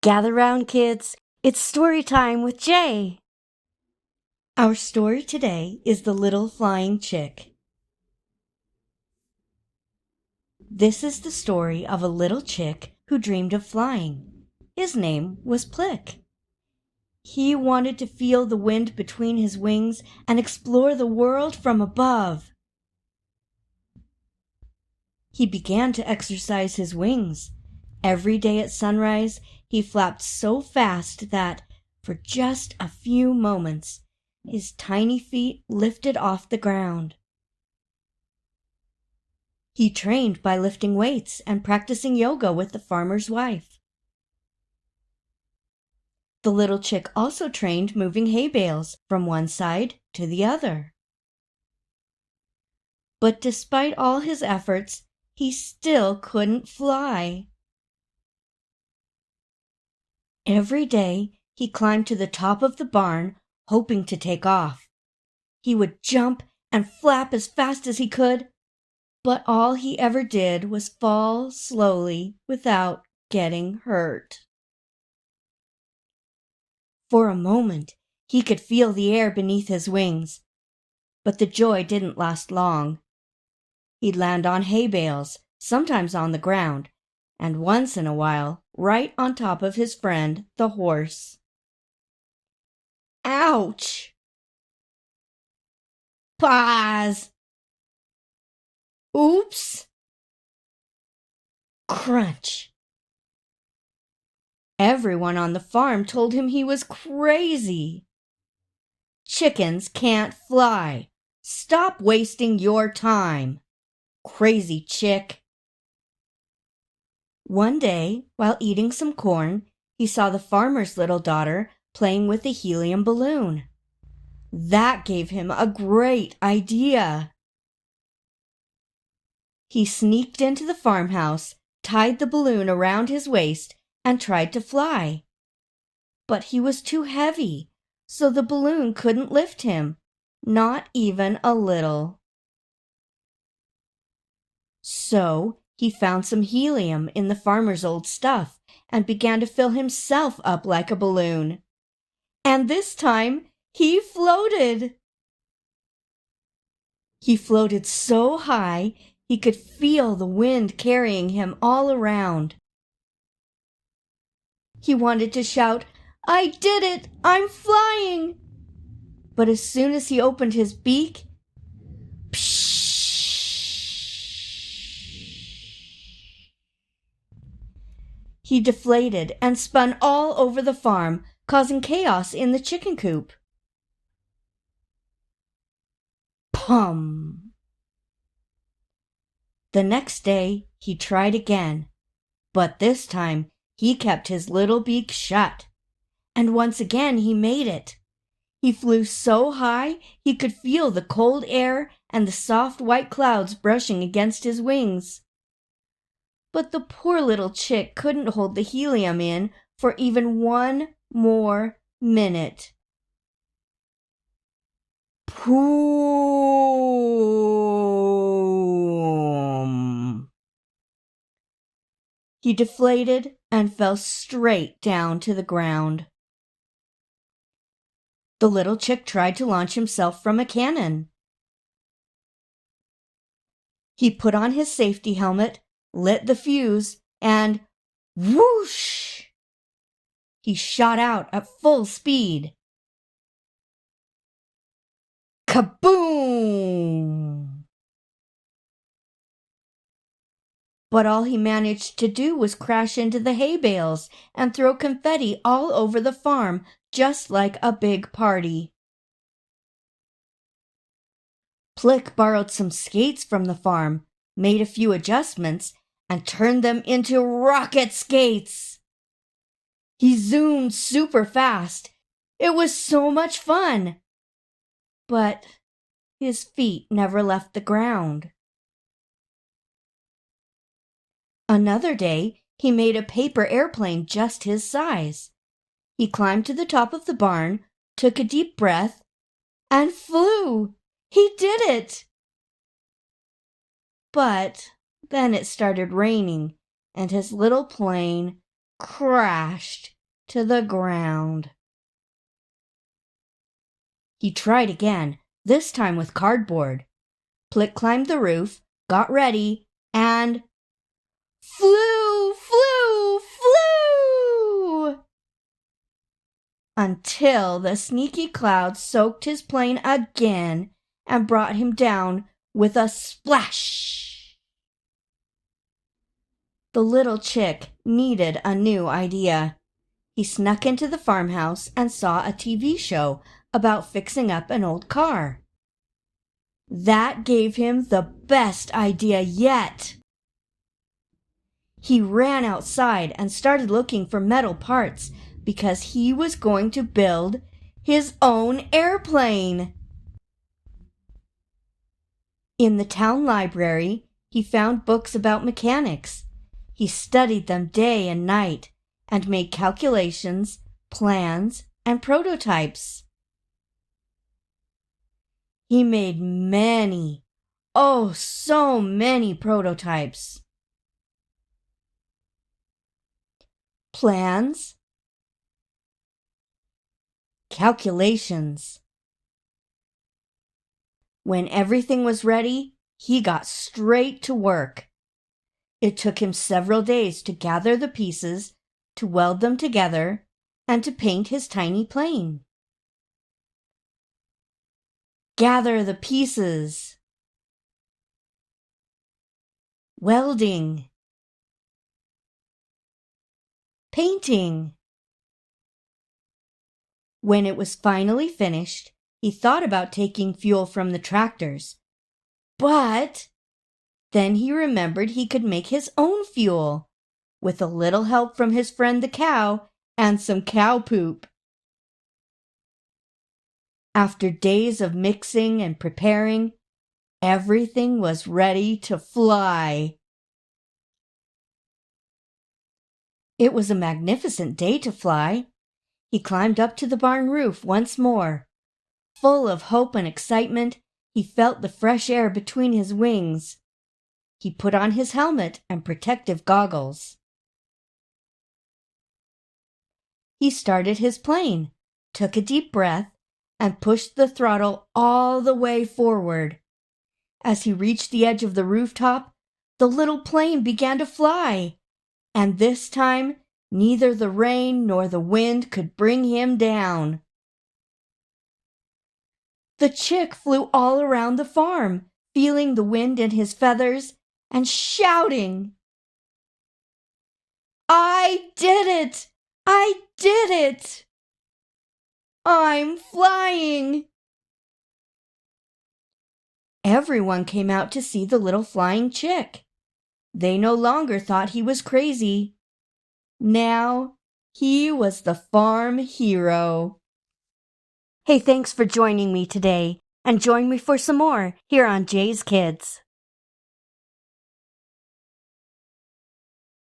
Gather round, kids. It's story time with Jay. Our story today is The Little Flying Chick. This is the story of a little chick who dreamed of flying. His name was Plick. He wanted to feel the wind between his wings and explore the world from above. He began to exercise his wings. Every day at sunrise, he flapped so fast that, for just a few moments, his tiny feet lifted off the ground. He trained by lifting weights and practicing yoga with the farmer's wife. The little chick also trained moving hay bales from one side to the other. But despite all his efforts, he still couldn't fly. Every day, he climbed to the top of the barn, hoping to take off. He would jump and flap as fast as he could, but all he ever did was fall slowly without getting hurt. For a moment, he could feel the air beneath his wings, but the joy didn't last long. He'd land on hay bales, sometimes on the ground, and once in a while, right on top of his friend, the horse. Ouch! Pause! Oops! Crunch! Everyone on the farm told him he was crazy. Chickens can't fly. Stop wasting your time. Crazy chick. One day, while eating some corn, he saw the farmer's little daughter playing with a helium balloon. That gave him a great idea. He sneaked into the farmhouse, tied the balloon around his waist, and tried to fly. But he was too heavy, so the balloon couldn't lift him, not even a little. So he found some helium in the farmer's old stuff and began to fill himself up like a balloon. And this time, he floated. He floated so high, he could feel the wind carrying him all around. He wanted to shout, "I did it! I'm flying!" But as soon as he opened his beak, psh! He deflated and spun all over the farm, causing chaos in the chicken coop. Pum! The next day, he tried again, but this time he kept his little beak shut. And once again he made it. He flew so high he could feel the cold air and the soft white clouds brushing against his wings. But the poor little chick couldn't hold the helium in for even one more minute. Boom! He deflated and fell straight down to the ground. The little chick tried to launch himself from a cannon. He put on his safety helmet, lit the fuse, and whoosh! He shot out at full speed. Kaboom! But all he managed to do was crash into the hay bales and throw confetti all over the farm, just like a big party. Plick borrowed some skates from the farm, made a few adjustments, and turned them into rocket skates. He zoomed super fast. It was so much fun. But his feet never left the ground. Another day, he made a paper airplane just his size. He climbed to the top of the barn, took a deep breath, and flew. He did it! But then it started raining, and his little plane crashed to the ground. He tried again, this time with cardboard. Plick climbed the roof, got ready, and flew, flew, flew! Until the sneaky cloud soaked his plane again and brought him down with a splash. The little chick needed a new idea. He snuck into the farmhouse and saw a TV show about fixing up an old car. That gave him the best idea yet. He ran outside and started looking for metal parts because he was going to build his own airplane. In the town library, he found books about mechanics. He studied them day and night and made calculations, plans, and prototypes. He made many, oh, so many prototypes. Plans, calculations. When everything was ready, he got straight to work. It took him several days to gather the pieces, to weld them together, and to paint his tiny plane. Gather the pieces. Welding. Painting. When it was finally finished, he thought about taking fuel from the tractors. But then he remembered he could make his own fuel, with a little help from his friend the cow and some cow poop. After days of mixing and preparing, everything was ready to fly. It was a magnificent day to fly. He climbed up to the barn roof once more. Full of hope and excitement, he felt the fresh air between his wings. He put on his helmet and protective goggles. He started his plane, took a deep breath, and pushed the throttle all the way forward. As he reached the edge of the rooftop, the little plane began to fly, and this time neither the rain nor the wind could bring him down. The chick flew all around the farm, feeling the wind in his feathers and shouting, "I did it! I did it! I'm flying!" Everyone came out to see the little flying chick. They no longer thought he was crazy. Now he was the farm hero. Hey, thanks for joining me today, and join me for some more here on Jay's Kids.